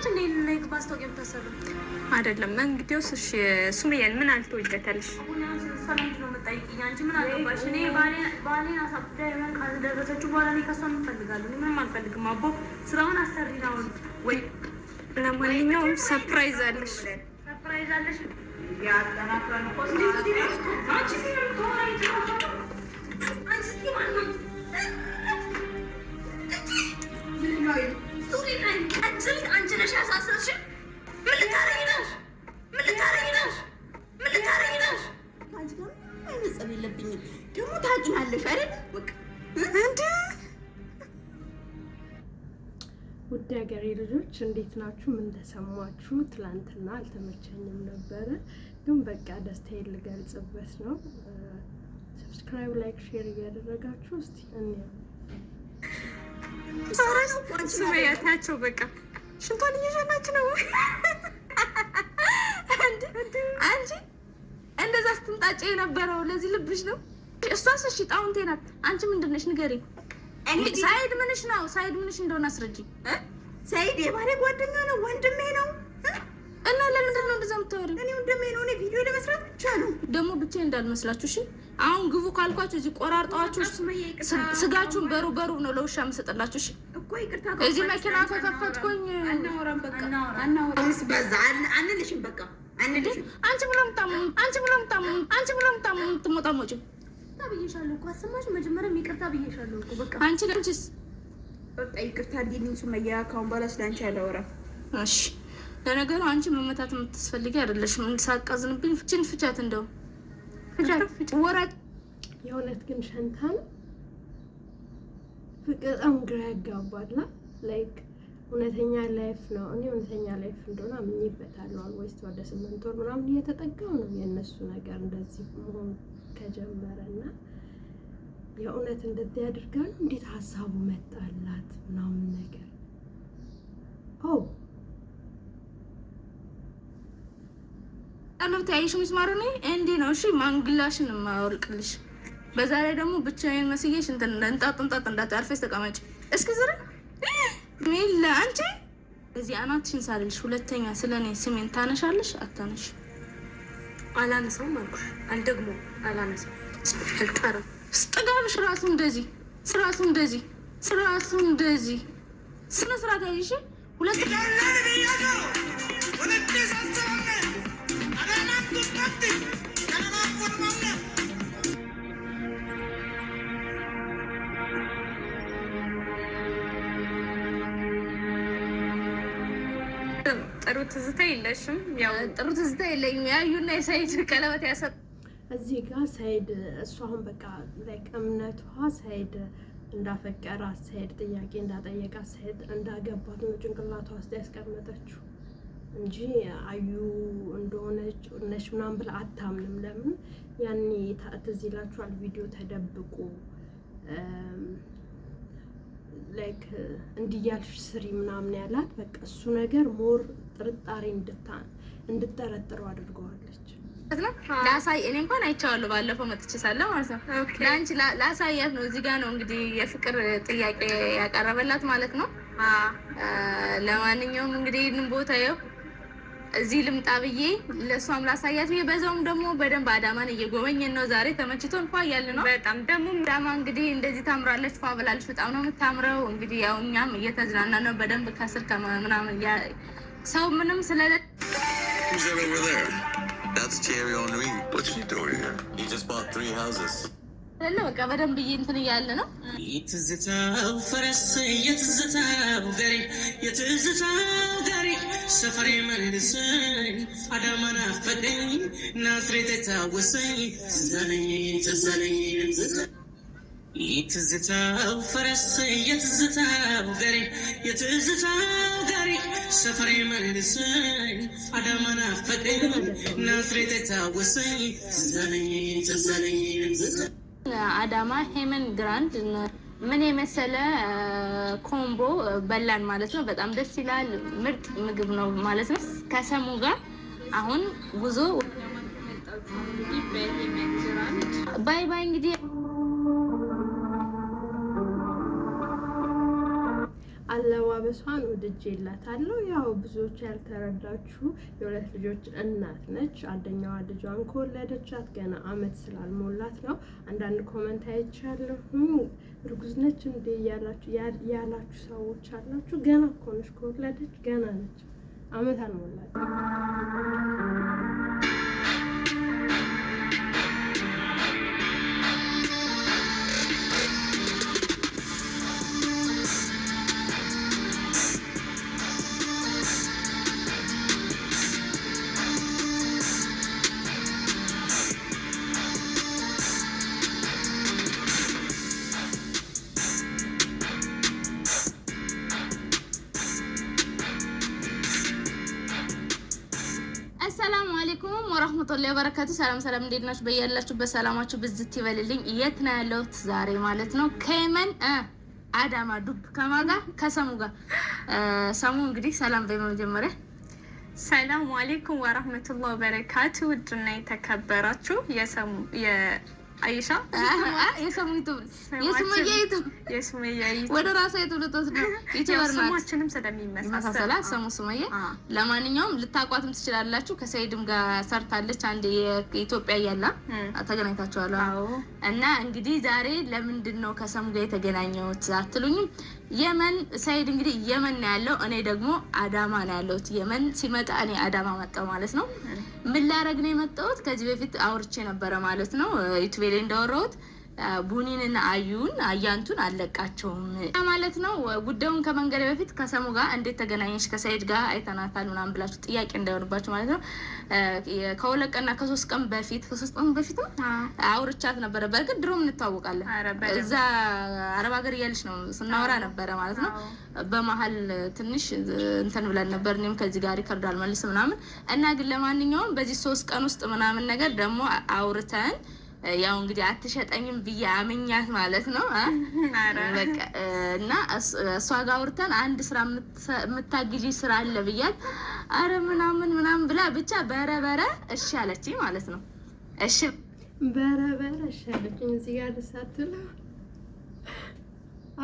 እንዴ ላይክ ማስታወቂያ ተሰሩ አይደለም እንግዲያውስ እሺ ሱመያን ምን አልተወጀተልሽ ሰላም ነው መጣይኝ አንቺ ምን አገባሽ እኔ ባሌን አሳብዳ ይሆን ካልደረሰችው በኋላ እኔ ከሷ እንፈልጋለሁ ምንም አልፈልግም አቦ ስራውን አሰሪና ወይ ለማንኛውም ሰርፕራይዝ አለሽ ያጠናክረን ፖስት አንቺ ሲሆን ተወራይ አንቺ ነሽ ያሳሰርሽ ምን ልታረጊ ነሽ አንቺ ጋር አይነጸብ የለብኝም ደግሞ ታውቂናለሽ አይደል እንዴ ውድ ሀገሬ ልጆች እንዴት ናችሁ? ምን ተሰማችሁ? ትላንትና አልተመቸኝም ነበረ፣ ግን በቃ ደስታዬን ልገልጽበት ነው። ሰብስክራይብ፣ ላይክ፣ ሼር እያደረጋችሁ እስቲ እንየው። ሱመያታቸው በቃ ሽንቷን እየሸናች ነው። አንቺ እንደዛ ስትምጣጭ የነበረው ለዚህ ልብሽ ነው። እሷስ እሺ ጣውንቴ ናት። አንቺ ምንድን ነሽ ንገሪኝ። ሳይድ ምንሽ ነው? ሳይድ ምንሽ እንደሆነ አስረጅኝ። ሳይድ የባሌ ጓደኛ ነው፣ ወንድሜ ነው። እና ለምንድን ነው እንደዛ የምታወሪው? እኔ ወንድሜ ነው። እኔ ቪዲዮ ለመስራት ብቻ ነው። ደግሞ ብቻ እንዳልመስላችሁ እሺ። አሁን ግቡ ካልኳችሁ እዚህ ቆራርጣችሁ ስጋችሁን በሩ ነው ለውሻ የምሰጥላችሁ። እሺ እኮ ይቅርታ። እዚህ መኪና ከከፈትኩኝ አናወራም። በቃ አናወራም። በዛ አንልሽም። በቃ አንልሽም። አንቺ ብሎም ታሙ ትሞጣሞጪ ብዬሻለሁ እኮ አሰማሽ። መጀመሪያ ይቅርታ ብዬሻለሁ እኮ በቃ። አንቺ ለምንስ በቃ ይቅርታ እንዴልኝ ሱመያ፣ ካሁን በኋላ ስላንቺ አላወራም። እሺ ለነገሩ አንቺ መመታት የምትፈልጊ አይደለሽም። እንድሳቃዝንብኝ ፍቻት እንደው ፍቻት ወራጭ የእውነት ግን ሸንታን በጣም ግራ ያጋባላ። ላይክ እውነተኛ ላይፍ ነው። እኔ እውነተኛ ላይፍ እንደሆነ አምኜበታለሁ። ወይስ ወደ 8 ወር ምናምን እየተጠጋው ነው የእነሱ ነገር እንደዚህ መሆን ከጀመረና የእውነት እንደዚህ ያደርጋሉ። እንዴት ሀሳቡ መጣላት ምናምን ነገር አለብት ያይሽ ምስማሩ ነው እንዴ ነው? እሺ ማንግላሽን ማወልቅልሽ። በዛ ላይ ደግሞ ብቻዬን መስዬሽ እንጣጥ እንዳታርፈሽ ተቀመጭ። እስኪ ዝራ ሚላ አንቺ እዚህ አናትሽን ሳልልሽ ሁለተኛ ስለኔ ስሜን ታነሻለሽ? አታነሽ። አላነሳውም አልኩሽ። አልደግሞ አላነሳው አልጣራ ስጥጋብሽ ራሱ እንደዚህ ስራሱ እንደዚህ ስነ ስርዓት ያይሽ ሁለት ጥሩ ትዝታ የለሽም? ያው ጥሩ ትዝታ የለኝም። ያዩና የሳይድ ቀለበት ያሰጥ እዚህ ጋር ሳይድ እሷ አሁን በቃ ላይክ እምነቷ ሳይድ እንዳፈቀራት ሳይድ ጥያቄ እንዳጠየቃት ሳይድ እንዳገባት ነው ጭንቅላቷ ውስጥ ያስቀመጠችው እንጂ አዩ እንደሆነች ነሽ ምናምን ብላ አታምንም። ለምን ያኔ ትዝ ይላችኋል ቪዲዮ ተደብቆ ላይክ እንዲያልሽ ስሪ ምናምን ያላት በቃ እሱ ነገር ሞር ጥርጣሬ እንድጠረጥረው አድርገዋለች። ላሳይ እኔ እንኳን አይቻለሁ ባለፈው መጥቼ ሳለ ማለት ነው። ላንቺ ላሳያት ነው። እዚህ ጋር ነው እንግዲህ የፍቅር ጥያቄ ያቀረበላት ማለት ነው። ለማንኛውም እንግዲህ ይህንን ቦታ ይኸው እዚህ ልምጣ ብዬ ለሷም ላሳያት ብዬ በዛውም ደግሞ በደንብ አዳማን እየጎበኘን ነው። ዛሬ ተመችቶን ፏ እያልን ነው። በጣም ደግሞ አዳማ እንግዲህ እንደዚህ ታምራለች፣ ፏ ብላለች። በጣም ነው የምታምረው። እንግዲህ ያው እኛም እየተዝናና ነው በደንብ ከስር ከምናምን ሰው ምንም ስለለ That's Thierry Henry. What's he doing here? He just bought 3 houses. ለለ በቃ በደንብ እንትን እያለ ነው። የትዝታው ፈረስ የትዝታው ጋሪ ሰፈሬ መልሰኝ አዳማ ናፈቀኝ ናዝሬት ታወሰኝ ትዛለኝ የትዝታው ፈረስ የትዝታው ጋሪ ሰፈሬ መልሰኝ አዳማ ናፈቀኝ ናዝሬት ታወሰኝ ትዛለኝ አዳማ ሄመን ግራንድ ምን የመሰለ ኮምቦ በላን ማለት ነው። በጣም ደስ ይላል። ምርጥ ምግብ ነው ማለት ነው። ከሰሙ ጋር አሁን ጉዞ ባይ ባይ። እንግዲህ አለዋ አለባበሷን ወድጄላታለሁ። ያው ብዙዎች ያልተረዳችሁ የሁለት ልጆች እናት ነች። አንደኛዋ ልጇን ከወለደቻት ገና አመት ስላልሞላት ነው። አንዳንድ ኮመንት አይቻለሁ እርጉዝ ነች እንዴ ያላችሁ ሰዎች አላችሁ። ገና እኮ ነች፣ ከወለደች ገና ነች፣ አመት አልሞላት። አሰላሙ አለይኩም ወራህመቱላሂ ወበረካቱ። ሰላም እንዴት ናችሁ? በያላችሁበት ሰላማችሁ ብዝት ይበልልኝ። የት ነው ያለሁት ዛሬ ማለት ነው? ከየመን አዳማ ዱብ ከማጋ ከሰሙ ጋር ሰሙ እንግዲህ ሰላም በመጀመሪያ ሰላሙ አለይኩም ወራህመቱላሂ ወበረካቱ። ውድና የተከበራችሁ አይሻ የሱመያ ወደ ራሷ የትውልቶት ነው ዩቲዩበር ናት። ስማችንም ስለሚመሳሰል ሰሙ ሱመያ። ለማንኛውም ልታቋትም ትችላላችሁ። ከሰይድም ጋር ሰርታለች። አንድ የኢትዮጵያ ያላ ተገናኝታችኋል። እና እንግዲህ ዛሬ ለምንድን ነው ከሰሙ ጋር የተገናኘሁት አትሉኝም? የመን ሰይድ እንግዲህ የመን ነው ያለው፣ እኔ ደግሞ አዳማ ነው ያለሁት። የመን ሲመጣ እኔ አዳማ መጣሁ ማለት ነው። ምን ላረግ ነው የመጣሁት? ከዚህ በፊት አውርቼ ነበረ ማለት ነው ዩቲዩብ ላይ እንዳወራሁት ቡኒንና አያንቱን አለቃቸውም ማለት ነው። ጉዳዩን ከመንገድ በፊት ከሰሙ ጋር እንዴት ተገናኘሽ ከሰይድ ጋር አይተናታል ምናምን ብላችሁ ጥያቄ እንዳይሆንባችሁ ማለት ነው። ከሁለት ቀንና ከሶስት ቀን በፊት አውርቻት ነበረ። በእርግጥ ድሮም እንታወቃለን። እዛ አረብ ሀገር እያለች ነው ስናወራ ነበረ ማለት ነው። በመሀል ትንሽ እንትን ብለን ነበር። እኔም ከዚህ ጋር ሪከርድ አልመልስ ምናምን እና ግን ለማንኛውም በዚህ 3 ቀን ውስጥ ምናምን ነገር ደግሞ አውርተን ያው እንግዲህ አትሸጠኝም ብዬ አመኛት ማለት ነው። በቃ እና እሷ ጋር አውርተን አንድ ስራ የምታግዢ ስራ አለ ብያት፣ አረ ምናምን ብላ ብቻ በረበረ እሺ አለችኝ ማለት ነው። እሺ በረበረ እሺ አለችኝ። እዚህ ጋር ልሳትለ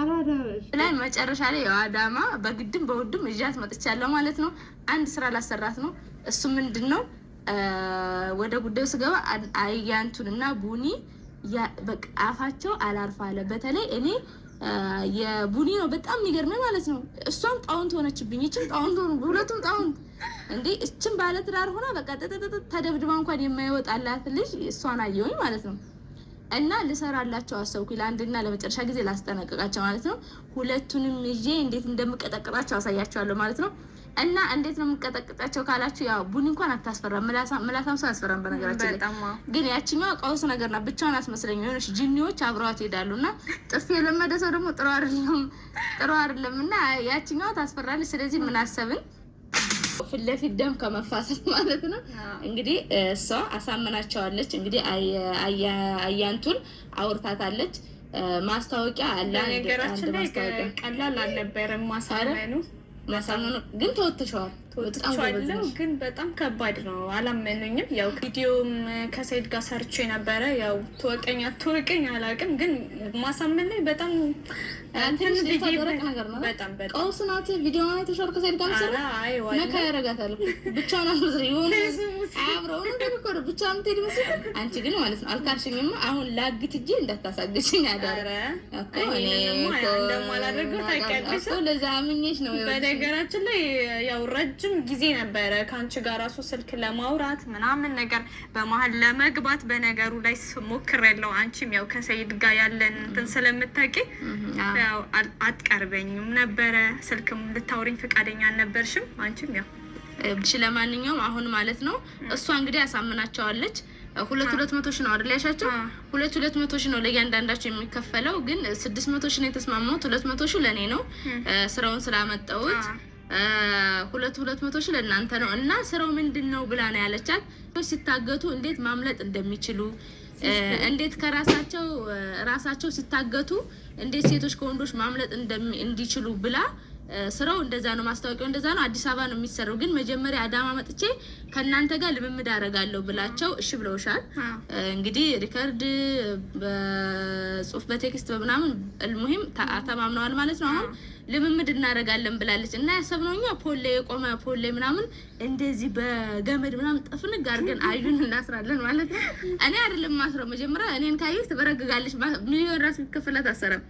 አራዳረሽ ላይ መጨረሻ ላይ ያው አዳማ በግድም በውድም እጃት መጥቻለሁ ማለት ነው። አንድ ስራ ላሰራት ነው። እሱ ምንድነው ወደ ጉዳዩ ስገባ አያንቱንና ቡኒ በቃ አፋቸው አላርፋ አለ። በተለይ እኔ የቡኒ ነው በጣም የሚገርመኝ ማለት ነው። እሷም ጣውንት ሆነችብኝ፣ እቺም ጣውንት ሆኑ፣ ሁለቱም ጣውንት እንዴ። እቺም ባለ ትዳር ሆና በቃ ተደብድባ እንኳን የማይወጣላት ልጅ እሷን አየሁኝ ማለት ነው። እና ልሰራላቸው አሰብኩኝ፣ ለአንድና ለመጨረሻ ጊዜ ላስጠነቅቃቸው ማለት ነው። ሁለቱንም ይዤ እንዴት እንደምቀጠቅጣቸው አሳያቸዋለሁ ማለት ነው። እና እንዴት ነው የምንቀጠቅጣቸው ካላችሁ፣ ያው ቡኒ እንኳን አታስፈራም፣ ምላሳም ሰው ያስፈራም። በነገራችን ላይ ግን ያቺኛው ቀውስ ነገር ናት። ብቻዋን አትመስለኝ፣ የሆነች ጅኒዎች አብረዋት ይሄዳሉና ጥፊ የለመደ ሰው ደግሞ ጥሩ አይደለም። እና ያቺኛው ታስፈራለች። ስለዚህ ምን አሰብን? ፊት ለፊት ደም ከመፋሰስ ማለት ነው እንግዲህ እሷ አሳመናቸዋለች። እንግዲህ አያንቱን አውርታታለች። ማስታወቂያ አለ። ነገራችን ላይ ቀላል አልነበረም ማሳመኑ ግን ተወጥተዋል። ግን በጣም ከባድ ነው። አላመኑኝም። ያው ቪዲዮም ከሰይድ ጋር ሰርቼ ነበረ። ያው ተወቀኝ አላውቅም፣ ግን ማሳመን ላይ በጣም ትንሽ ደረቅ ነገር ነው። በጣም ቀውስ ናት። ቪዲዮ ላይ ተሻር ከሰይድ ጋር ሰራ ነካ ያረጋታል። ብቻውን አስመስል ይሆን አብረው ነው እንደምቆር ብቻውን ትሄድ መስል። አንቺ ግን ማለት ነው አልካርሽኝማ። አሁን ላግት እጄ እንዳታሳግሽኝ አዳረ እኮ እኔ እንደማላደርገው ታውቂያለሽ። ለዛ አምኜሽ ነው። በነገራችን ላይ ያው ረጅም ጊዜ ነበረ ከአንቺ ጋር ራሱ ስልክ ለማውራት ምናምን ነገር በመሀል ለመግባት በነገሩ ላይ ሞክሬያለሁ። አንቺም ያው ከሰይድ ጋር ያለን እንትን ስለምታውቂ ያው አትቀርበኝም ነበረ። ስልክም ልታወሪኝ ፈቃደኛ አልነበርሽም አንቺም ያው እሺ። ለማንኛውም አሁን ማለት ነው እሷ እንግዲህ ያሳምናቸዋለች። 200 ሺህ ነው አይደል ያሻቸው? 200 ሺህ ነው ለእያንዳንዳቸው የሚከፈለው። ግን 600 ሺህ ነው የተስማማሁት። 200 ሺህ ለኔ ነው ስራውን ስላመጣሁት። 200 ሺህ ለእናንተ ነው። እና ስራው ምንድነው ብላ ነው ያለቻት። ሲታገቱ እንዴት ማምለጥ እንደሚችሉ፣ እንዴት ራሳቸው ሲታገቱ እንዴት ሴቶች ከወንዶች ማምለጥ እንዲችሉ ብላ ስራው እንደዛ ነው። ማስታወቂያው እንደዛ ነው። አዲስ አበባ ነው የሚሰራው። ግን መጀመሪያ አዳማ መጥቼ ከእናንተ ጋር ልምምድ አደርጋለሁ ብላቸው እሺ ብለውሻል። እንግዲህ ሪከርድ በጽሁፍ በቴክስት በምናምን ሙሂም ተማምነዋል ማለት ነው። አሁን ልምምድ እናደርጋለን ብላለች እና ያሰብነው እኛ ፖሌ የቆመ ፖሌ ምናምን እንደዚህ በገመድ ምናምን ጥፍንግ አድርገን አዩን እናስራለን ማለት ነው። እኔ አይደለም ማስረው መጀመሪያ እኔን ካየች ትበረግጋለች። ሚሊዮን ራስ ከፍላት አሰረም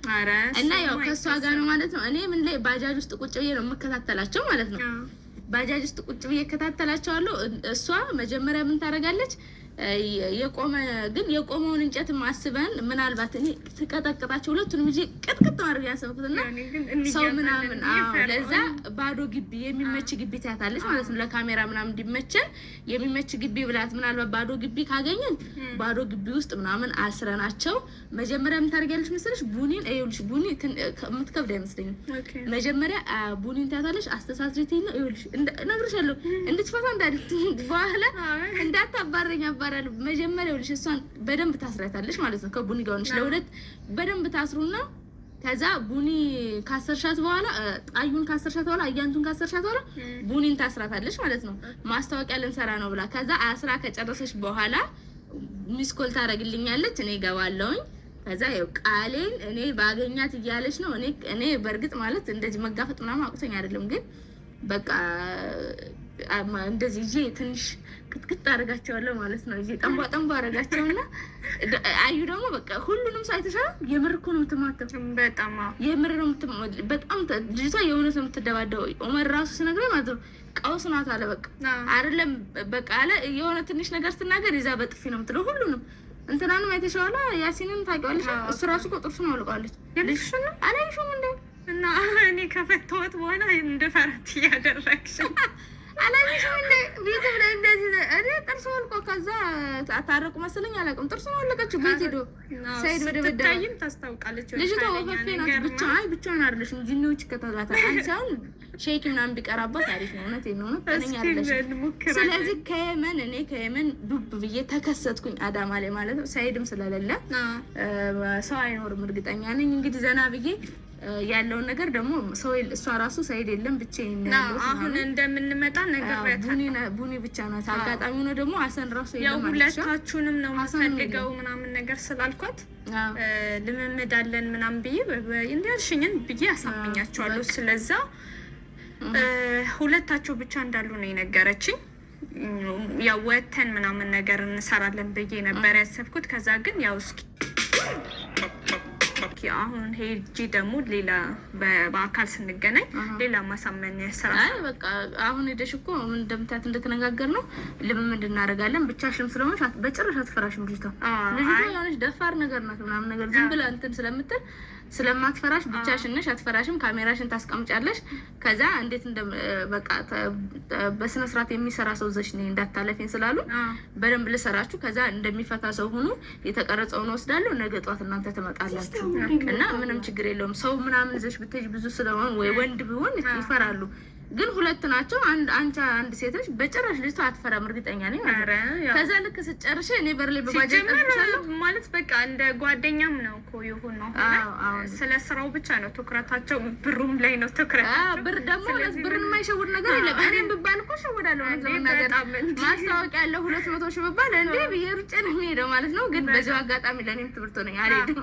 እና ያው ከሷ ጋር ነው ማለት ነው። እኔ ምን ላይ ባጃጅ ውስጥ ቁጭ ብዬ ነው የምከታተላቸው ማለት ነው። ባጃጅ ውስጥ ቁጭ ብዬ እከታተላቸዋለሁ። እሷ መጀመሪያ ምን ታደርጋለች? የቆመውን እንጨት ማስበን ምናልባት እኔ ተቀጠቅጣቸው ሁለቱንም እንጂ ቅጥቅጥ ማድረግ ያሰብኩትና ሰው ምናምን ለዛ ባዶ ግቢ የሚመች ግቢ ታያታለች ማለት ነው። ለካሜራ ምናምን እንዲመቸን የሚመች ግቢ ብላት ምናልባት ባዶ ግቢ ካገኘን ባዶ ግቢ ውስጥ ምናምን አስረናቸው መጀመሪያ ምን ታደርጊያለሽ መሰለሽ? ቡኒን አይውልሽ ቡኒ የምትከብድ አይመስለኝም። መጀመሪያ ቡኒን ታያታለሽ። አስተሳስሪቲና አይውልሽ እነግርሻለሁ እንድትፈታ እንዳልት በኋላ እንዳታባረኝ አባራል መጀመሪያ ይኸውልሽ እሷን በደንብ ታስራታለሽ ማለት ነው። ከቡኒ ጋር ሆነሽ ለሁለት በደንብ ታስሩና ከዛ ቡኒ ካሰርሻት በኋላ አዩን ካሰርሻት በኋላ አያንቱን ካሰርሻት በኋላ ቡኒን ታስራታለሽ ማለት ነው። ማስታወቂያ ልንሰራ ነው ብላ ከዛ አስራ ከጨረሰሽ በኋላ ሚስኮል ታረግልኛለች። እኔ ገባለሁኝ። ከዛ ያው ቃሌን እኔ ባገኛት እያለች ነው። እኔ በእርግጥ ማለት እንደዚህ መጋፈጥ ምናምን አቁተኝ አይደለም ግን በቃ እንደዚህ ይዤ ትንሽ ክትክት አደርጋቸዋለሁ ማለት ነው። ይዤ ጠንቧ አደርጋቸውና አዩ ደግሞ በቃ ሁሉንም ሳይተሻ የምር እኮ ነው የምትማተው። በጣም የምር ነው በጣም ልጅቷ የእውነት ነው የምትደባደበው። ኦመር ራሱ ሲነግረኝ ማለት ነው ቀውስ ናት አለ። በቃ አይደለም በቃ አለ የሆነ ትንሽ ነገር ስትናገር ይዛ በጥፊ ነው የምትለው ሁሉንም። እንትናንም አይተሻዋላ ያሲንን ታውቂዋለሽ? እሱ ራሱ እኮ ጥርሱን አውልቀዋለች። ልጅሽን አላየሽውም እንዴ? እና እኔ ከፈተወት በኋላ እንደፈራት እያደረግሽ አላየሽም እንዴ? ቤት ብለ እንደዚህ እኔ ጥርሱ ወልቆ ከዛ አታረቁ መሰለኝ አላውቅም። ጥርሱ ወለቀችው ቤት ሄዶ ሰይድ በደበደበ ታስታውቃለች። ልጅቷ ወፈፌ ናት። ብቻዋን አይደለሽም ጂኒዎች ከተላታ አንሳውን ሼክ ምናምን ቢቀራባት አሪፍ ነው። እውነቴን ነው ተነኛ አይደለሽ። ስለዚህ ከየመን ዱብ ብዬ ተከሰትኩኝ አዳማ ላይ ማለት ነው። ሰይድም ስለሌለ ሰው አይኖርም እርግጠኛ ነኝ። እንግዲህ ዘና ብዬ ያለውን ነገር ደግሞ ሰው እሷ ራሱ ሰይድ የለም ብቻዬን ነው። አሁን እንደምንመጣ ነገር ቡኒ ብቻ ነው። አጋጣሚ ነው ደግሞ አሰን ራሱ የለም ማለት ነው። ሁለታችሁንም ነው ማሳደገው ምናምን ነገር ስላልኳት ልምምድ አለን ምናምን ብዬ እንዲያልሽኝን ብዬ አሳምኛቸዋለሁ። ስለዛ ሁለታቸው ብቻ እንዳሉ ነው የነገረችኝ። ያው ወተን ምናምን ነገር እንሰራለን ብዬ ነበር ያሰብኩት። ከዛ ግን ያው እስኪ አሁን ሄጂ ደግሞ ሌላ በአካል ስንገናኝ ሌላ ማሳመን ስራ በቃ አሁን ሄደሽ እኮ ምን እንደምታት እንደተነጋገር ነው ልምምድ እናደርጋለን። ብቻሽን ስለሆነሽ በጭራሽ አትፈራሽም። ልጅቷ የሆነች ደፋር ነገር ናት ምናምን ነገር ዝም ብላ እንትን ስለምትል ስለማትፈራሽ ብቻሽን ነሽ፣ አትፈራሽም። ካሜራሽን ታስቀምጫለሽ። ከዛ እንዴት በቃ በስነ ስርዓት የሚሰራ ሰው ዘሽ ነኝ እንዳታለፈኝ ስላሉ በደንብ ልሰራችሁ። ከዛ እንደሚፈታ ሰው ሆኖ የተቀረጸውን ወስዳለሁ። ነገ ጧት እናንተ ትመጣላችሁ እና ምንም ችግር የለውም። ሰው ምናምን ዘሽ ብትሄጂ ብዙ ስለሆነ ወይ ወንድ ቢሆን ይፈራሉ። ግን ሁለት ናቸው። አንድ ሴት ልጅ በጭራሽ ልጅቷ አትፈራም እርግጠኛ ነኝ ማለት ነው። ከዛ ልክ ስጨርሽ እኔ በርሌ በባጃጅ ማለት በቃ እንደ ጓደኛም ነው እኮ ይሁን ነው። ስለ ስራው ብቻ ነው ትኩረታቸው፣ ብሩም ላይ ነው ትኩረታቸው። ብር ደግሞ ብርን የማይሸውድ ነገር የለም። እኔም ብባል እኮ እሸውዳለሁ ነገር ማስታወቂያ ያለው 200 ሺህ ብባል እንዴ ብዬ ሩጬ ነው የምሄደው ማለት ነው። ግን በዚሁ አጋጣሚ ለእኔም ትምህርት ሆነኝ አልሄድም።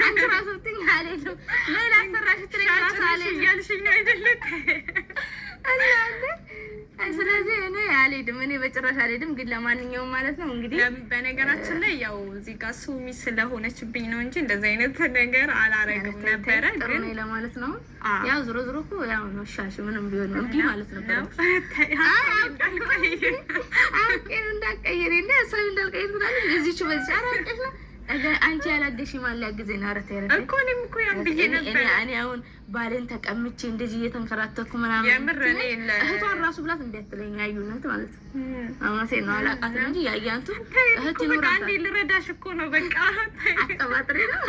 አንቺ ራሱ ብትይኝ አልሄድም። ሌላ ሰራሽ ትለኝ ራሱ አልሄድም እያልሽኝ ነው አይደለም? ስለዚህ እኔ አልሄድም። እኔ በጭራሽ አልሄድም። ግን ለማንኛውም ማለት ነው እንግዲህ በነገራችን ላይ ያው እዚህ ጋር ሱሚ ስለሆነችብኝ ነው እንጂ እንደዚህ አይነት ነገር አላረግም ነበረ። ግን ለማለት ነው ያው ዞሮ እኮ ያው ነው ሻሽ ምንም ቢሆን ነው እንዴ ማለት ነው። እንዳትቀይሪ እና ሰው እንዳልቀይር ትላለች እዚች በዚህ አራቀሽ ነው አንቺ ያላገሽ ማን ሊያግዘኝ ነው? አረተ ያረተ እኮ እኔም እኮ ያን ብዬ ነበር። እኔ አሁን ባሌን ተቀምጬ እንደዚህ እየተንከራተኩ ምናምን የምር እኔ እህቷን ራሱ ብላት እንዲያትለኝ አዩነት ማለት ነው። አሁን ነው አላቃት እንጂ ያያንቱ እህት ይኖራል። አንዴ ልረዳሽ እኮ ነው በቃ አጠባጥሪ ነው።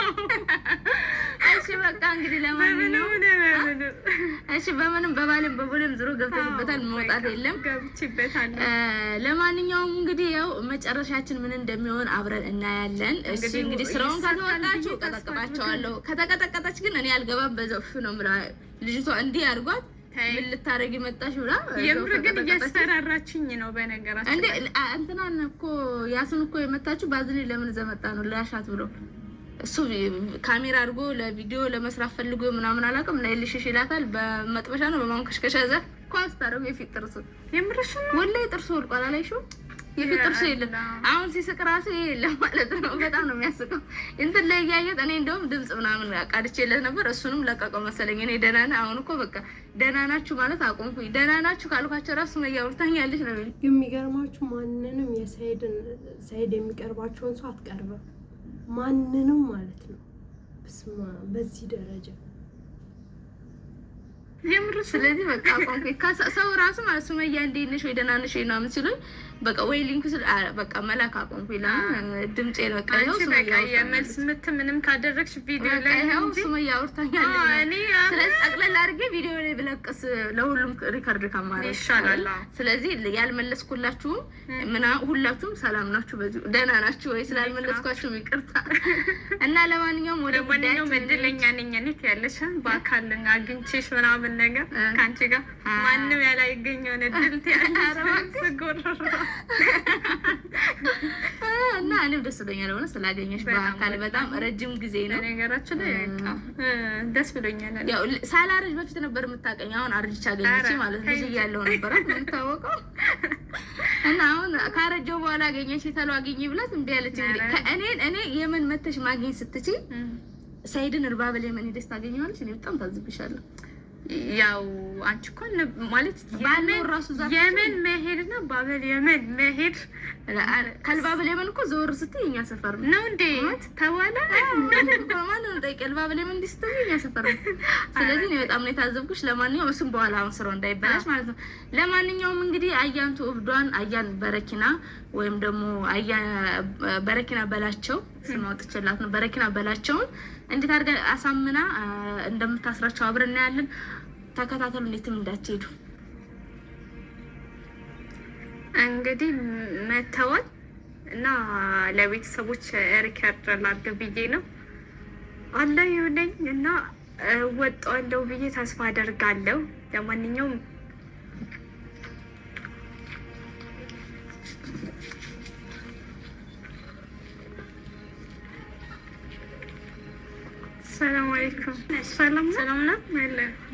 እሺ በቃ እንግዲህ ለማንኛውም እሺ በምንም በባሌም በቦሌም ዝሮ ገብተሽበታል፣ መውጣት የለም ገብቼበታል። ለማንኛውም እንግዲህ ያው መጨረሻችን ምን እንደሚሆን አብረን እናያለን። እሺ እንግዲህ ስራውን ከተወጣችሁ ቀጠቅጣቸዋለሁ። ከተቀጠቀጠች ግን እኔ አልገባም። በዘፍ ነው ምራ ልጅቷ እንዲህ አድርጓት ምን ልታረጊ መጣሽ ብላ የምር ግን እያስፈራራችኝ ነው። በነገራችን እንዴ እንትናን እኮ ያሱን እኮ የመታችሁ ባዝሊ ለምን ዘመጣ ነው ላሻት ብሎ እሱ ካሜራ አድርጎ ለቪዲዮ ለመስራት ፈልጎ ምናምን አላውቅም። ናይልሽ ይላታል በመጥበሻ ነው በማንከሽከሻ ዘ ኳስ ታረው የፊት ጥርሱ የምርሽ ወላሂ ጥርሱ ወልቋል። አላይሽው የፊት ጥርሱ የለም። አሁን ሲስቅ ራሱ የለም ማለት ነው። በጣም ነው የሚያስቀው። እንትን ላይ ያያየት እኔ እንደውም ድምጽ ምናምን አቃድቼለት ነበር። እሱንም ለቀቀው መሰለኝ። እኔ ደህና ነኝ አሁን እኮ በቃ ደህና ናችሁ ማለት አቆምኩኝ። ደህና ናችሁ ካልኳቸው ራሱ ነው ያውርታኛለች ነው የሚገርማችሁ። ማንንም ሰይድ የሚቀርባቸውን ሰው አትቀርበም። ማንንም ማለት ነው። በስማ በዚህ ደረጃ የምር ስለዚህ በቃ አቆምኩኝ። ሰው ራሱ ማለት ሱመያ እንዴት ነሽ ወይ ደህና ነሽ ወይ ምናምን ሲሉኝ በቃ ወይ ሊንክ በቃ መላክ አቆምኩኝ። ድምጼ ነው ቀየው ሱመያ የመልስ ምት ምንም ካደረግሽ ቪዲዮ ላይ ነው ሱመያ አውርታኛለች። ስለዚህ ጠቅለል አድርጌ ቪዲዮ ላይ ብለቅስ ለሁሉም ሪከርድ ከማድረግ ይሻላል። ስለዚህ ያልመለስኩላችሁም ሁላችሁም ሰላም ናችሁ፣ በዚህ ደህና ናችሁ ወይ ስላልመለስኳችሁ ይቅርታ። እና ለማንኛውም ወደ ማንኛውም እድለኛ ነኝ እኔ ያለሽ በአካል አግኝቼሽ ምናምን ነገር ካንቺ ጋር ማንም ያላገኘውን እድል ትያለሽ። እና እኔም ደስ ብሎኛል ሆነ ስላገኘሽ በአካል በጣም ረጅም ጊዜ ነው ነገራችን ላይ ደስ ብሎኛል። ያው ሳላረጅ በፊት ነበር የምታውቀኝ። አሁን አርጅቻ አገኘች ማለት ልጅ እያለሁ ነበር የምታወቀው። እና አሁን ካረጀው በኋላ አገኘሽ የተለው አገኘ ብላት እምቢ አለች። እንግዲህ እኔ የምን መተሽ ማግኘት ስትችይ ሰይድን እርባበል የምን ደስ ታገኘዋለሽ። እኔ በጣም ታዝብሻለሁ። ያው አንቺ እኮ ማለት የመን መሄድና ባበል የመን መሄድ ከልባበል የመን እኮ ዘወር ስትይ እኛ ሰፈር ነው እንዴ ተባለ ማለት ነው። ከልባበል የመን ስትይ እኛ ሰፈር ነው። ስለዚህ እኔ በጣም ነው የታዘብኩሽ። ለማንኛውም እሱም በኋላ አሁን ስራው እንዳይበላሽ ማለት ነው። ለማንኛውም እንግዲህ አያንቱ እብዷን አያን በረኪና ወይም ደግሞ በረኪና በላቸው ስም አውጥቼላት ነው። በረኪና በላቸውን እንዴት አድርጋ አሳምና እንደምታስራቸው አብረን እናያለን። ተከታተሉ፣ እንዴትም እንዳትሄዱ። እንግዲህ መተዋል እና ለቤተሰቦች ሪከርድ ላድርግ ብዬ ነው አለ ይሁንኝ እና ወጣለሁ ብዬ ተስፋ አደርጋለሁ። ለማንኛውም ሰላም አለይኩም። ሰላም ነው።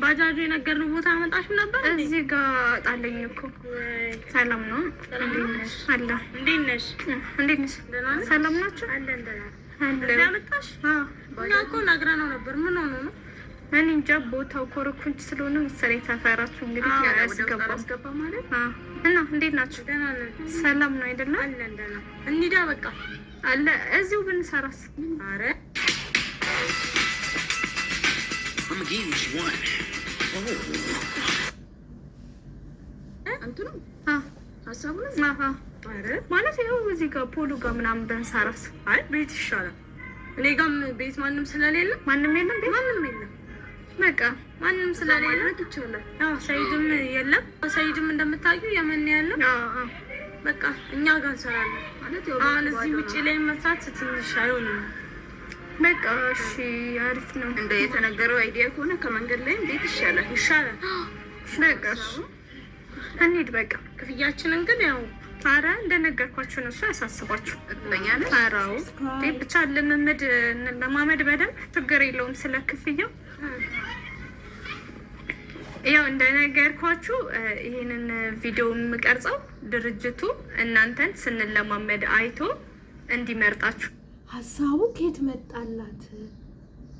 ባጃጁ የነገርነው ቦታ አመጣሽ ነበር። እዚህ ጋር ጣለኝ እኮ። ሰላም ነው። እንዴት ነሽ? አላ እንዴት ነሽ? እንዴት ነሽ? ሰላም ናችሁ? እዚህ አመጣሽ? እኛ እኮ ነግረነው ነበር። ምን ሆኖ ነው? እኔ እንጃ። ቦታው ኮረኮንች ስለሆነ መሰለኝ ሰፈራችሁ እንግዲህ ያስገባ ማለት እና እንዴት ናችሁ? ደህና ነን። ሰላም ነው አይደለም? አለን ደህና። እንሂዳ በቃ አለ እዚሁ ብንሰራስ? አረ I'm gonna give you what you want. እንትኑ ሀሳቡ ማለት ይኸው እዚህ ጋር ፖሉ ጋር ምናምን ብንሰራስ? አይ ቤት ይሻላል። እኔ ጋርም ቤት ማንም ስለሌለ ማንም የለም። በቃ ማንም ስለሌለ ይቻላል። ያው ሰይድም የለም። ሰይድም እንደምታውቂው የመን ያለው በቃ እኛ ጋር እንሰራለን ማለት ያው አሁን እዚህ ውጪ ላይ መስራት ትንሽ አይሆንም። በቃ እሺ አሪፍ ነው። እንደ የተነገረው አይዲያ ከሆነ ከመንገድ ላይ እንዴት ይሻላል? በቃ እንሂድ። በቃ ክፍያችንን ግን ያው ኧረ እንደነገርኳችሁ ነው። እሱ ያሳስባችሁ እጥበኛለሁ። ኧረ ብቻ ልምምድ ለማመድ በደንብ ችግር የለውም። ስለ ክፍያው ያው እንደነገርኳችሁ ይሄንን ቪዲዮ የምቀርጸው ድርጅቱ እናንተን ስንለማመድ አይቶ እንዲመርጣችሁ ሀሳቡ ከየት መጣላት?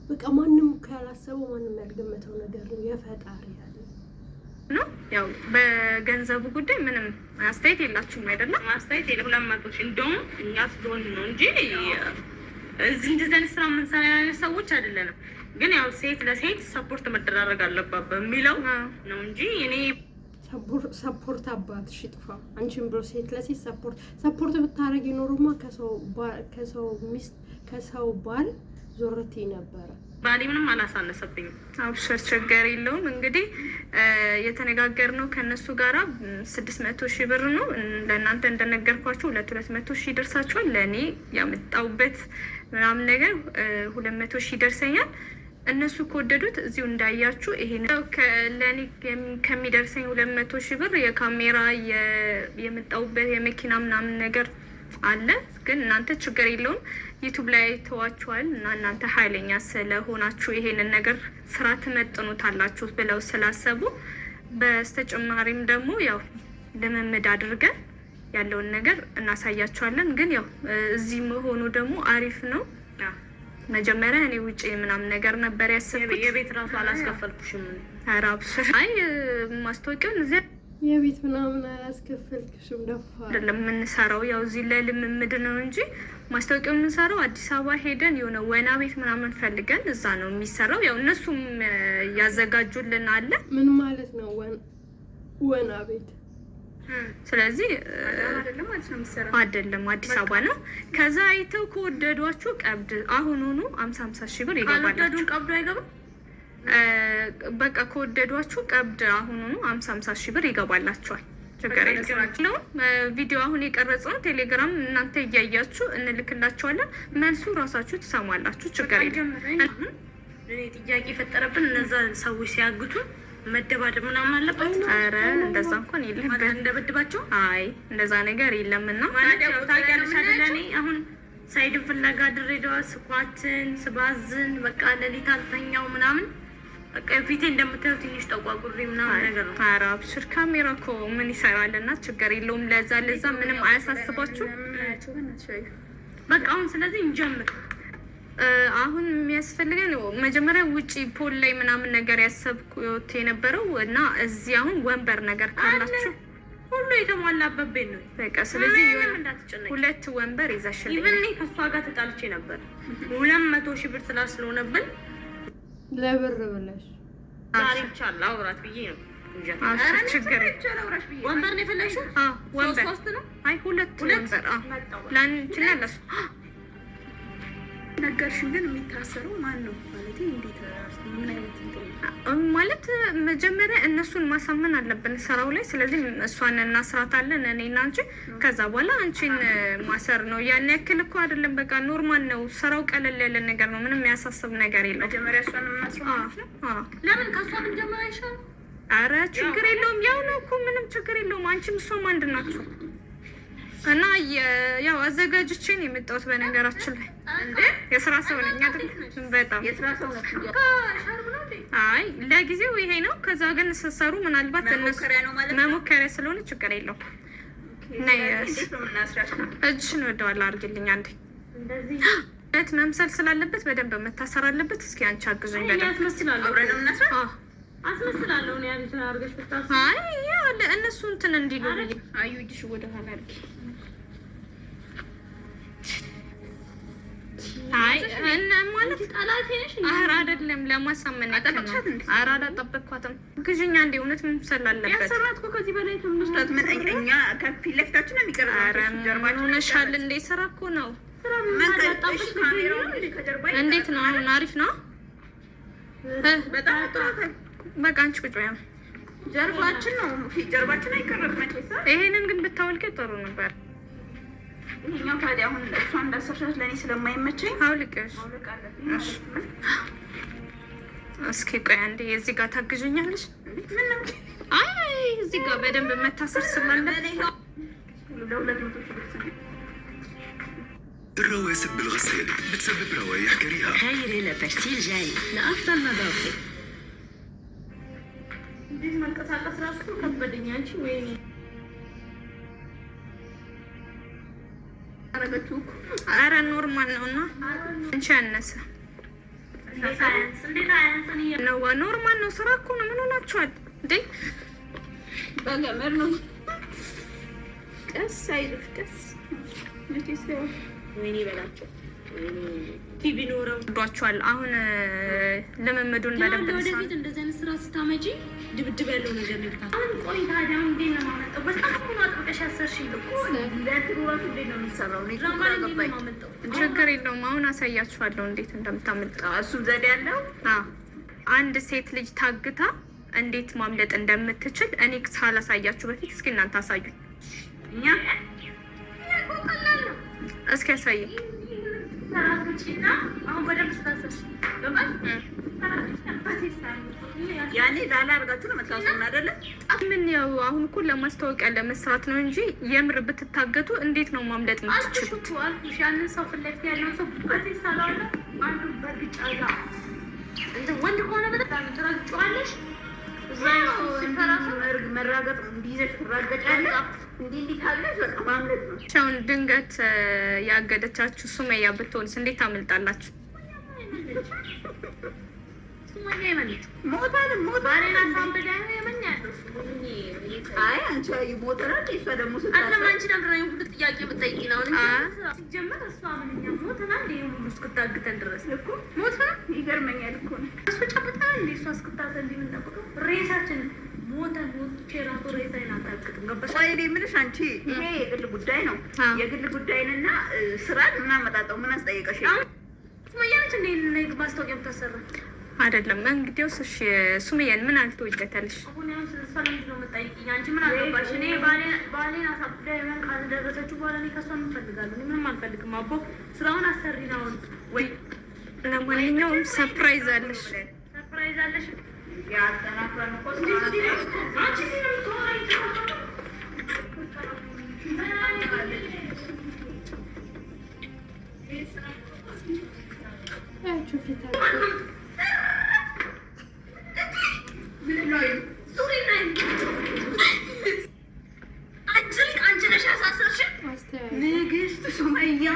በቃ ማንም እኮ ያላሰበው ማንም ያልገመተው ነገር ነው። የፈጣሪ ያለ ነው። ያው በገንዘቡ ጉዳይ ምንም አስተያየት የላችሁም አይደለም? አስተያየት የለም። 200 ሺህ እንደውም እኛ ስለሆን ነው እንጂ እዚህ እንደዚህ ስራ የምንሰራ ሰዎች አይደለንም። ግን ያው ሴት ለሴት ሰፖርት መደራረግ አለባት በሚለው ነው እንጂ እኔ ሰፖርት አባትሽ ይጥፋ። አንቺን ብሎ ሴት ለሴት ሰፖርት ብታረጊ ኖሮማ ከሰው ባል ዞርቴ ነበረ። ባሌ ምንም አላሳነሰብኝም። አብሽር ችግር የለውም። እንግዲህ የተነጋገርነው ከነሱ ጋራ 600 ሺህ ብር ነው። ለእናንተ እንደነገርኳችሁ 200 ሺህ ይደርሳችኋል። ለእኔ ያመጣውበት ምናምን ነገር 200 ሺህ ይደርሰኛል። እነሱ ከወደዱት እዚሁ እንዳያችሁ ይሄን ለእኔ ከሚደርሰኝ 200 ሺህ ብር የካሜራ የመጣውበት የመኪና ምናምን ነገር አለ። ግን እናንተ ችግር የለውም ዩቱብ ላይ ተዋችኋል እና እናንተ ኃይለኛ ስለሆናችሁ ይሄንን ነገር ስራ ትመጥኑታላችሁ ብለው ስላሰቡ በስተጨማሪም ደግሞ ያው ልምምድ አድርገን ያለውን ነገር እናሳያቸዋለን። ግን ያው እዚህ መሆኑ ደግሞ አሪፍ ነው። መጀመሪያ እኔ ውጪ ምናምን ነገር ነበር ያሰብኩት። የቤት ራሱ አላስከፈልኩሽም። አራብሽ አይ ማስታወቂያውን እዚያ የቤት ምናምን አላስከፈልኩሽም። ደፋ አይደለም የምንሰራው ያው እዚህ ለልምምድ ነው እንጂ ማስታወቂያው የምንሰራው አዲስ አበባ ሄደን የሆነ ወና ቤት ምናምን ፈልገን እዛ ነው የሚሰራው። ያው እነሱም ያዘጋጁልን አለ። ምን ማለት ነው ወና ቤት? ስለዚህ አይደለም አዲስ አበባ ነው። ከዛ አይተው ከወደዷችሁ ቀብድ አሁኑኑ 50 ሺህ ብር ይገባላችሁ። ቀብዱ አይገባም። በቃ ከወደዷችሁ ቀብድ አሁኑኑ 50 ሺህ ብር ይገባላችኋል። ችግር የለውም። ቪዲዮ አሁን የቀረጽነው ቴሌግራም እናንተ እያያችሁ እንልክላችኋለን። መልሱ ራሳችሁ ትሰማላችሁ። ችግር የለም። እኔ ጥያቄ የፈጠረብን እነዛ ሰዎች ሲያግቱ መደባደብ ምናምን አለበት። አረ እንደዛ እንኳን የለም። እንደበድባቸው አይ እንደዛ ነገር የለምና ማለት ያው ታውቂያለሽ አይደል? እኔ አሁን ሳይድን ፍለጋ ድሬዳዋ ስኳትን ስባዝን በቃ ሌሊት አልተኛው ምናምን በቃ ፊቴ እንደምታየው ትንሽ ጠቋቁሪ ምናምን ነገር ነው። ኧረ አብሽር ካሜራ እኮ ምን ይሰራልና ችግር የለውም። ለዛ ምንም አያሳስባችሁ። በቃ አሁን ስለዚህ እንጀምር። አሁን የሚያስፈልገን መጀመሪያ ውጪ ፖል ላይ ምናምን ነገር ያሰብኩት የነበረው እና እዚህ አሁን ወንበር ነገር ካላችሁ ሁሉ የተሟላበት ቤት ነው። በቃ ስለዚህ ሁለት ወንበር ይዘሽልኝ። ኢቭን እኔ ከእሷ ጋር ተጣልቼ ነበር 200 ሺህ ብር ስላስለሆነብን ለብር ብለሽ ዛሬ ብቻ ላውራት ብዬ ነው። ችግር ወንበር ነው የፈለግሽው? ወንበር ሶስት ነው? አይ ሁለት ወንበር ላንችና ለሱ ነገርሽን። ግን የሚታሰረው ማን ነው ማለት እንዴት ምን አይነት ማለት መጀመሪያ እነሱን ማሳመን አለብን ስራው ላይ። ስለዚህ እሷን እናስራታለን እኔ እና አንቺ። ከዛ በኋላ አንቺን ማሰር ነው። ያን ያክል እኮ አይደለም። በቃ ኖርማል ነው። ስራው ቀለል ያለ ነገር ነው። ምንም የሚያሳስብ ነገር የለው። መጀመሪያ እሷን እናስራታለን ነው። ለምን ከሷ ምን ጀመረ አይሻልም? አረ ችግር የለውም። ያው ነው እኮ ምንም ችግር የለውም። አንቺም እሷም አንድ ናችሁ። እና ያው አዘጋጅቼን የመጣሁት በነገራችን ላይ እንዴ የስራ ሰው ነኝ አይደል? በጣም የስራ ሰው ነኝ። አይ ለጊዜው ይሄ ነው። ከዛ ግን ስትሰሩ ምናልባት መሞከሪያ ስለሆነ ችግር የለውም። እጅሽን ወደኋላ አድርጊልኝ አንዴ። እንደዚህ መምሰል ስላለበት በደንብ መታሰር አለበት። እስኪ አንቺ አግዙኝ በደንብ። አስመስላለሁ ነው ያሉትን አድርገሽ ብታስ አይ ያው ለእነሱ እንትን እንዲሉ አዩ እጅሽ ወደኋላ አድርጊ። አይ እና ማለት ጠላቴ ነሽ? ኧረ አይደለም ለማሳመን ያክል ነው። ኧረ አላጠበቅኳትም። ግዥኛ እንደ እውነት መምሰል አለበት። ያሰራት እኮ ከዚህ በላይ ትምስላት ምን እኛ ከፊት ለፊታችን ነው የሚቀርበው። ኧረ ምን ሆነሻል እንዴ? ስራ እኮ ነው። እንዴት ነው አሁን? አሪፍ ነው በጣም ጥሩ። በቃ አንቺ ቁጭ በይ። ጀርባችን ነው ጀርባችን አይቀርም። ይሄንን ግን ብታወልቀው ጥሩ ነበር። ይሄኛው ታዲያ አሁን እሷ እንዳሰርሻት ለእኔ ስለማይመቸኝ አውልቀሽ። እስኪ ቆይ አንዴ እዚህ ጋር ታግዙኛለሽ? አይ እዚህ ጋር በደንብ መታሰር ስላለበት الرواسب بالغسالة بتسبب روايح كريهة. هاي ريلا برسيل جاي لأفضل نظافة. እንዴት መንቀሳቀስ ራሱ ከበደኝ። አንቺ ወይኔ አረጋችሁ። ኧረ ኖርማል ነው እና አንቺ ያነሰ ነው። ኖርማል ነው። ስራ እኮ ነው። ምን ሆናችኋል እንዴ? በገመድ ነው። ቀስ አይልሽ ቀስ መቼስ ወይኔ በላቸው። ቲቪ ኖረው ዷቸዋል። አሁን ልምምዱን በደንብ ነው። ወደፊት እንደዚህ አይነት ስራ ስታመጪ ድብድብ ያለው ነገር ነው። አሁን ቆይ ታዲያ እንዴት ነው የማመጣው? በጣም ነው አጥብቀሽ ያሰርሽኝ እኮ ለትሩ ራሱ እንዴት ነው የሚሰራው? ነው ችግር የለውም። አሁን አሳያችኋለሁ እንዴት እንደምታመጣው። እሱም ዘዴ ያለው አንድ ሴት ልጅ ታግታ እንዴት ማምለጥ እንደምትችል እኔ ሳላሳያችሁ በፊት እስኪ እናንተ አሳዩኝ። እኛ እስኪ ያሳየኝ። አሁን በደንብ ስታሰርሽ ያኔ ዳላ አድርጋችሁ ነው መታወቂያ አይደለ? ምን ያው አሁን እኮ ለማስታወቂያ ለመስራት ነው እንጂ የምር ብትታገቱ እንዴት ነው ማምለጥ የምትችሉት? አልኩሽ ያንን ሰው ፊት ለፊት ያለውን ሰው በዚህ ሳላለ አንዱ በግጫ ጋር እንትን ወንድ ከሆነ በጣም ትረግጫለሽ። እዛ መራገጥ እንዲይዘሽ ትራገጫለሽ። እንዲህ ካለሽ በቃ ማምለጥ ነው። አሁን ድንገት ያገደቻችሁ ሱመያ ብትሆንስ እንዴት ታመልጣላችሁ? አይ አንቺ ሞተናል። እሷ ደግሞ አንቺ ነበር ሁሉ ጥያቄ የምጠይቂ ነው ሲጀመር እሷ ምንኛ ሞተናል ሁሉ እስክታግተን ድረስ እኮ ሞተናል። ይገርመኛል እኮ ነው እሱ ጨብጣ እንደ እሷ እስክታገተን እንዲምንጠብቀው ሬሳችን ሞተን ሞቼ ራሱ ሬሳዬን አታግጥም። ገባሽ? ቆይ እኔ የምልሽ አንቺ ይሄ የግል ጉዳይ ነው። የግል ጉዳይንና ስራን ምን አመጣጣው? ምን አስጠየቀሽ? ሱመያ ነች እንደ ማስታወቂያ የምታሰራ አይደለም። እንግዲያውስ እሺ ሱመያን ምን አልተወጀታለሽ? አሁን ያው ስለምንድን ነው የምጠይቂኝ? አንቺ ምን አገባሽ? እኔ ባሌን አሳብዳ ይሆን ካልደረሰችው በኋላ እኔ ከሷ ምን እፈልጋለሁ? እኔ ምንም አልፈልግም። አቦ ስራውን አሰሪ ነው ወይ? ለማንኛውም ሰርፕራይዝ አለሽ። ሰርፕራይዝ አለሽ? ንግስት ሱመያ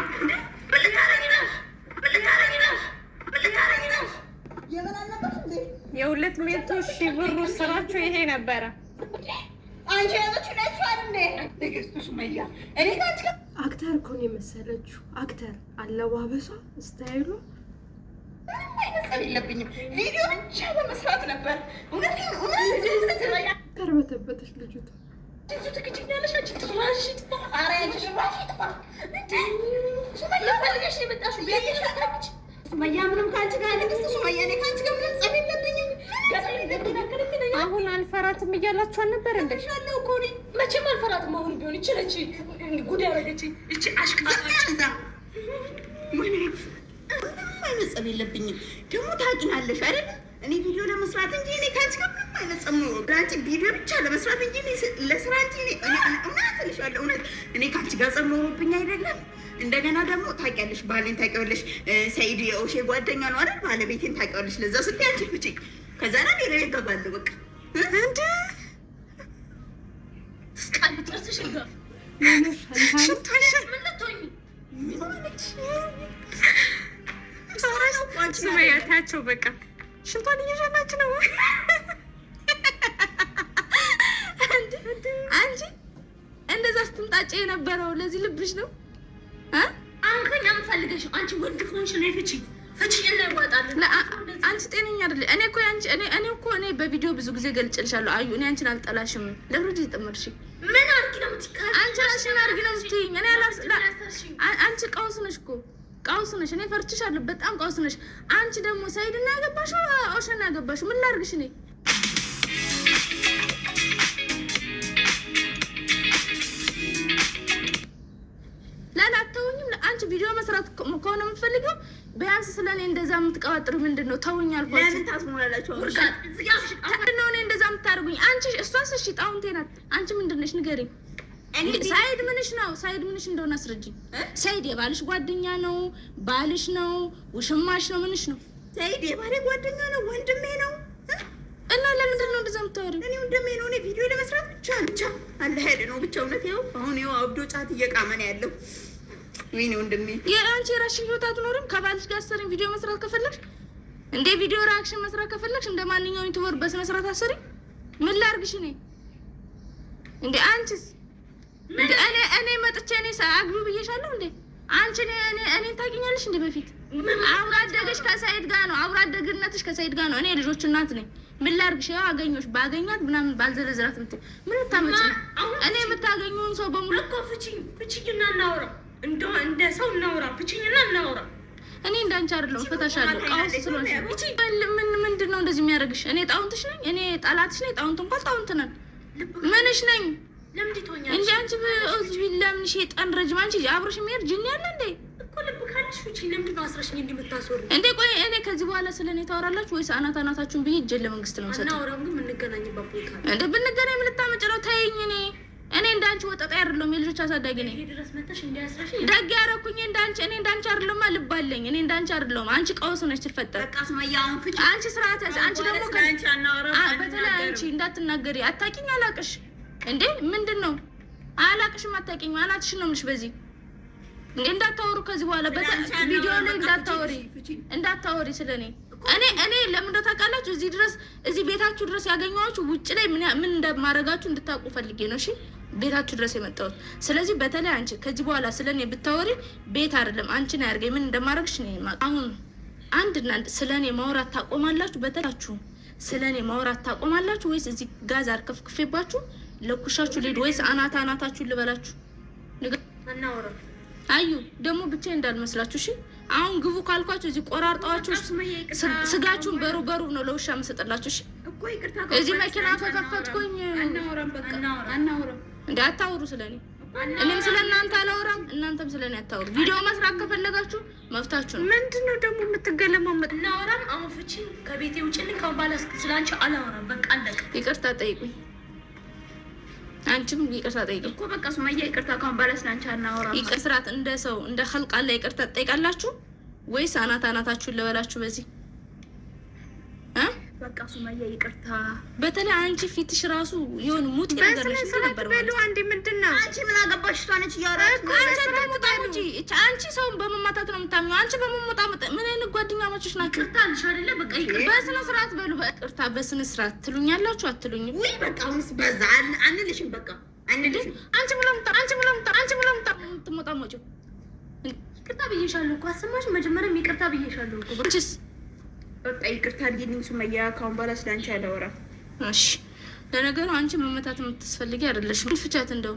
የሁለት መቶ ሺህ ብሩ ስራችሁ ይሄ ነበረ። አንቺ ያለችው ነሽዋል እንዴ? ንግስት ሱመያ እኔ ታንቺ አክተር እኮ ነው የመሰለችው። አክተር አለባበሷ፣ ስታይሉ ምንም አይነት ጸብ የለብኝም። ቪዲዮ ብቻ በመስራት ነበር። እውነት ተርበተበተች ልጅቷ። ብዙ ትክክለኛለሽ። አንቺ ትራሽ ጥፋ። ኧረ አንቺ ትራሽ ጥፋ። ሱመያ ፈልገሽ ነው የመጣሽው? ያየሽ አታውቂ ሱመያ ምንም ከአንቺ ጋር ንግስት ሱመያ እኔ ከአንቺ ጋር ምንም ጸብ የለብኝም። አሁን አልፈራትም እያላችሁ አልነበር እንዴ? ያለው እኮ እኔ መቼም አልፈራትም። አሁን ቢሆን ይችላል ጉድ ያደረገችኝ እቺ አሽቃጣ ምንም አይነት ጸብ የለብኝም። ደግሞ ታውቂናለሽ አይደል? እኔ ቪዲዮ ለመስራት እንጂ እኔ ከአንቺ ጋር ምንም አይነት ጸብ ነው። ለአንቺ ቪዲዮ ብቻ ለመስራት እንጂ ለስራ እንጂ እውነት እልሻለሁ፣ እውነት እኔ ከአንቺ ጋር ጸብ ኖሮብኝ አይደለም። እንደገና ደግሞ ታውቂያለሽ፣ ባሌን ታውቂዋለሽ። ሰኢድ የኦሼ ጓደኛ ነው አይደል? ባለቤቴን ታውቂዋለሽ። ለዛ ስትይ አንቺ ፍቺ ከዛ ና ሌላ ቤት ገባለሁ። በቃ እንደ ስቃል ጥርስሽ ጋር ምን ልትሆኚ ምን ሆነች? ሱመያ ታያቸው በቃ ሽንቷን እየሸናች ነው። አንቺ እንደዛ ስትምጣጭ የነበረው ለዚህ ልብሽ ነው። አሁን ከኛ የምፈልገሽ አንቺ ወንድ ከሆንሽ ነው ፍቺ እና ይዋጣል። አንቺ ጤነኛ አይደለ? እኔ እኮ አንቺ እኔ በቪዲዮ ብዙ ጊዜ ገልጭልሻለሁ። አዩ እኔ አንቺን አልጠላሽም። ለብሩድ ይጥምርሽ ምን አርጊ ነው የምትካል? አንቺ ራስሽን አርጊ ነው የምትይኝ። እኔ አንቺ ቀውስ ነሽ እኮ ቀውስ ነሽ። እኔ ፈርችሻለሁ፣ በጣም ቀውስ ነሽ። አንቺ ደግሞ ሰኢድና ያገባሽው ኦሸና ያገባሽው ምን ላርግሽ እኔ? ላላተውኝም አንቺ ቪዲዮ መስራት ከሆነ የምትፈልገው ቢያንስ ስለኔ እንደዛ የምትቀባጥሩ ምንድን ነው? ተውኝ አልኳችሁ። ለምን ታስሞላላችሁ? ነው እኔ እንደዛ የምታደርጉኝ? አንቺ እሷስ እሺ ጣውንቴ ናት። አንቺ ምንድን ነሽ ንገሪኝ። ሰኢድ ምንሽ ነው? ሰኢድ ምንሽ እንደሆነ አስረጅኝ። ሰኢድ የባልሽ ጓደኛ ነው? ባልሽ ነው? ውሽማሽ ነው? ምንሽ ነው? ሰኢድ የባሌ ጓደኛ ነው፣ ወንድሜ ነው። እና ለምንድን ነው እንደዛ የምታወሪው? እኔ ወንድሜ ነው። እኔ ቪዲዮ ለመስራት ብቻ አለ ሄደ ነው ብቻ። እውነት ይኸው አሁን ይኸው አብዶ ጫት እየቃመ ነው ያለው። ወይኔ ወንድሜ የአንቺ የራስሽን ህይወት አትኖሪም? ከባልሽ ጋር አሰሪኝ ቪዲዮ መስራት ከፈለግሽ እንደ ቪዲዮ ሪአክሽን መስራት ከፈለግሽ እንደ ማንኛውም ዩቲዩበር በስነ ስርዓት አሰሪ። ምን ላርግሽ እኔ እንደ አንቺስ እንደ እኔ መጥቼ እኔ አግቢ ብዬሻለሁ እንዴ? አንቺ እኔ ታውቂኛለሽ እንደ በፊት አብራ አደገሽ ከሰኢድ ጋር ነው። አብራ አደግነትሽ ከሰኢድ ጋር ነው። እኔ ልጆች እናት ነኝ። ምን ላርግሽ? ያው አገኘሁሽ ባገኛት ምናምን ባልዘለዝራት ምን ልታመጪ ነው? እኔ የምታገኘውን ሰው በሙሉ እኮ ፍቺኝና እናውራ፣ እንደ ሰው እናውራ፣ ፍቺኝና እናውራ። እኔ እንዳንቺ አይደለሁም፣ ፈታሻለሁ። ቃውስ ስለሆንሽ ምንድን ነው እንደዚህ የሚያደርግሽ? እኔ ጣውንትሽ ነኝ? እኔ ጠላትሽ ነኝ? ጣውንት እንኳን ጣውንት ነን። ምንሽ ነኝ ለምን ትሆኛለሽ? እንጂ አንቺ ቢላ ምን ሸይጣን ረጅም አንቺ አብሮሽ የሚሄድ ጅን ያለ እንዴ? እኮ ልብ ካለ ታውሪያለሽ? ፍቺ ለምንድን ነው አስረሽኝ እንደምታስወሩ? እንዴ ቆይ እኔ ከዚህ በኋላ ስለኔ ታወራላችሁ ወይስ አናታችሁን ብዬ እጄን ለመንግስት ነው ሰጠው? አናወራም ግን የምንገናኝበት ቦታ እንዴ ብንገናኝ ምን ልታመጭ ነው? ተይኝ። እኔ እንዳንቺ ወጣጣ አይደለም፣ የልጆች አሳዳጊ ነኝ። ይሄ ድረስ መጣሽ እንዲያስረሽ ደግ ያረኩኝ እንዳንቺ እኔ እንዳንቺ አይደለም ልባለኝ። እኔ እንዳንቺ አይደለም። አንቺ ቀውስ ነሽ ትፈጠር። በቃ ሱመያ አሁን ፍቺ አንቺ ስርዓት ያዝ። አንቺ ደግሞ ከአንቺ አናወራም። በተለይ አንቺ እንዳትናገሪ። አታውቂኝ፣ አላቅሽ። እንዴ ምንድነው? አላቅሽም፣ አታውቂኝ። አናትሽን ነው የምልሽ። በዚህ እንዴ እንዳታወሩ ከዚህ በኋላ ቪዲዮ ላይ እንዳታወሪ ስለኔ። እኔ ለምን ታውቃላችሁ? እዚህ ቤታችሁ ድረስ ያገኘኋችሁ ውጭ ላይ ምን እንደማረጋችሁ እንድታውቁ ፈልጌ ነው። እሺ ቤታችሁ ድረስ የመጣሁት። ስለዚህ በተለይ አንቺ ከዚህ በኋላ ስለኔ ብታወሪ ቤት አይደለም አንቺን ያርገኝ ምን እንደማረግሽ ነው። አሁን አንድና አንድ ስለኔ ማውራት ታቆማላችሁ። በተላችሁ ስለኔ ማውራት ታቆማላችሁ ወይስ እዚህ ጋዝ አርከፍክፌባችሁ ለኩሻችሁ ልሂድ ወይስ አናታችሁን ልበላችሁ? አናወራ አዩ ደግሞ ብቻ እንዳልመስላችሁ። እሺ አሁን ግቡ ካልኳችሁ እዚህ ቆራርጣችሁ ስጋችሁን በሩ ነው ለውሻ መሰጠላችሁ። እሺ እኮ ይቅርታ እዚህ መኪና ከከፈትኩኝ አናወራም። በቃ አናወራም። እንዴ አታውሩ ስለኔ። እኔም ስለናንተ አላወራም፣ እናንተም ስለኔ አታውሩ። ቪዲዮ መስራት ከፈለጋችሁ መፍታችሁ ነው። ምንድነው ደግሞ የምትገለማመጥ? እናወራም። አሁን ፍቺ ከቤቴ ውጭልኝ። ከባላ ስላንቺ አላወራም። በቃ አለቀ። ይቅርታ ጠይቁኝ። አንቺም ይቅርታ ጠይቂ እኮ በቃ ሱመያ ይቅርታ ካሁን በኋላ ስላንቺ አናወራም። ይቅር ስርዓት እንደ ሰው እንደ ኸልቅ አለ ይቅርታ ትጠይቃላችሁ ወይስ አናታችሁን ልበላችሁ? በዚህ በቃ ሱመያ ይቅርታ። በተለይ አንቺ ፊትሽ ራሱ የሆነ ሙት ነገር ነሽ ነበር ማለት አንዴ ምንድነው? አንቺ ምን አገባሽ? እሷ ነች እያወራች ነው። አንቺ ሰውን በመማታት ነው የምታምኚው። አንቺ በመሞጣመጥ ምን አይነት ጓደኛማቾች ናቸው? ይቅርታ አልሽ አይደለ? በቃ ይቅርታ በስነ ስርዓት በሉ። በይቅርታ በስነ ስርዓት ትሉኛላችሁ አትሉኝም? ውይ በቃ አሁንስ በዛ። አንልሽም በቃ አንልሽም። አንቺ ምንም ትሞጣሞጪው። ይቅርታ ብዬሻለሁ እኮ አሰማሽ? መጀመሪያም ይቅርታ ብዬሻለሁ እኮ። አንቺስ በቃ ይቅርታ አድርጊልኝ ሱመያ፣ ካሁን በኋላ ስላንቺ አላወራም። እሺ ለነገሩ አንቺ መመታት የምትስፈልጊ አይደለሽም። ፍቻት፣ እንደው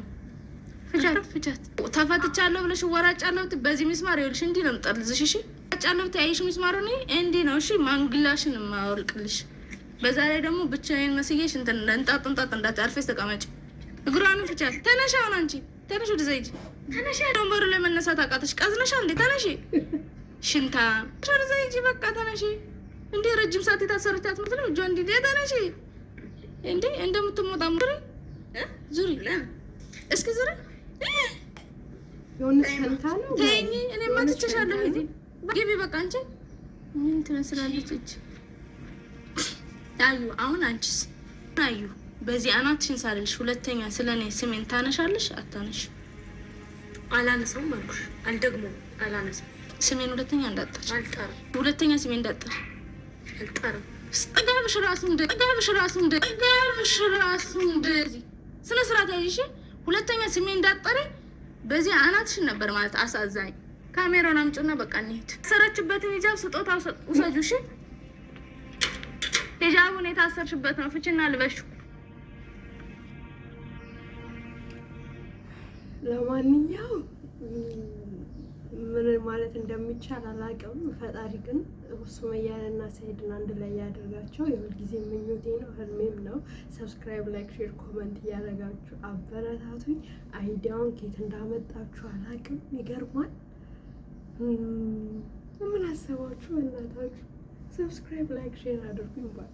ፍቻት። ተፈትቻለሁ ብለሽ ወራጫለሁ። በዚህ ሚስማር ይኸውልሽ እንዲህ ነው የምጠልዝሽ። እሺ ወራጫለሁ ታይሽ ሚስማሩ ነው እንዲህ ነው። እሺ ማንግላሽን ማወልቅልሽ። በዛ ላይ ደግሞ ብቻዬን መስዬሽ እንጣጥ እንዳታርፈሽ ተቀመጪ። እግሯንም ፍቻት። ተነሽ፣ አሁን አንቺ ተነሽ፣ ወደ ዘይድ ተነሽ። ወንበሩ ላይ መነሳት አቃተሽ? ቀዝነሻ እንዴ? ተነሽ ሽንታ፣ ወደ ዘይድ በቃ ተነሽ። እንዴ ረጅም ሰዓት የታሰረች አትመስልም? እጇ እንዲህ ተነሽ እንዴ እንደምትሞጣ ዙሪ እስኪ ዙሪ የሆነ ሰንታ ነው። ተይኝ፣ እኔማ ትቼሻለሁ። ሂጂ ግቢ በቃ። አንቺ ምን ትመስላለች እጅ አዩ። አሁን አንቺስ አዩ በዚህ አናትሽን ሳልልሽ ሁለተኛ ስለኔ ስሜን ታነሻለሽ? አታነሽ? አላነሳውም አልኩሽ። አልደግሞም። አላነሳም ስሜን ሁለተኛ እንዳጠር። አልጠራም። ሁለተኛ ስሜን እንዳጠር አልጠራም። ጠጋብሽ ራሱ እንደዚህ ስነ ስርዓት ያይሽ። ሁለተኛ ስሜ እንዳጠረ በዚህ አናትሽን ነበር ማለት አሳዛኝ። ካሜራውን አምጪና በቃ እንሂድ። ሰረችበትን ሂጃብ ስጦታ ውሰጁ። እሺ ሂጃቡን የታሰርሽበት ነው። ፍቺና ልበሹ። ለማንኛውም ምን ማለት እንደሚቻል አላውቅም። ፈጣሪ ግን ሱመያንና ሰኢድን አንድ ላይ ያደርጋቸው የሁልጊዜ ምኞቴ ነው፣ ህልሜም ነው። ሰብስክራይብ፣ ላይክ፣ ሼር፣ ኮመንት እያደረጋችሁ አበረታቱኝ። አይዲያውን ኬት እንዳመጣችሁ አላውቅም። ይገርማል። ምን አሰባችሁ? እናታችሁ ሰብስክራይብ፣ ላይክ፣ ሼር አድርጉኝ ባይ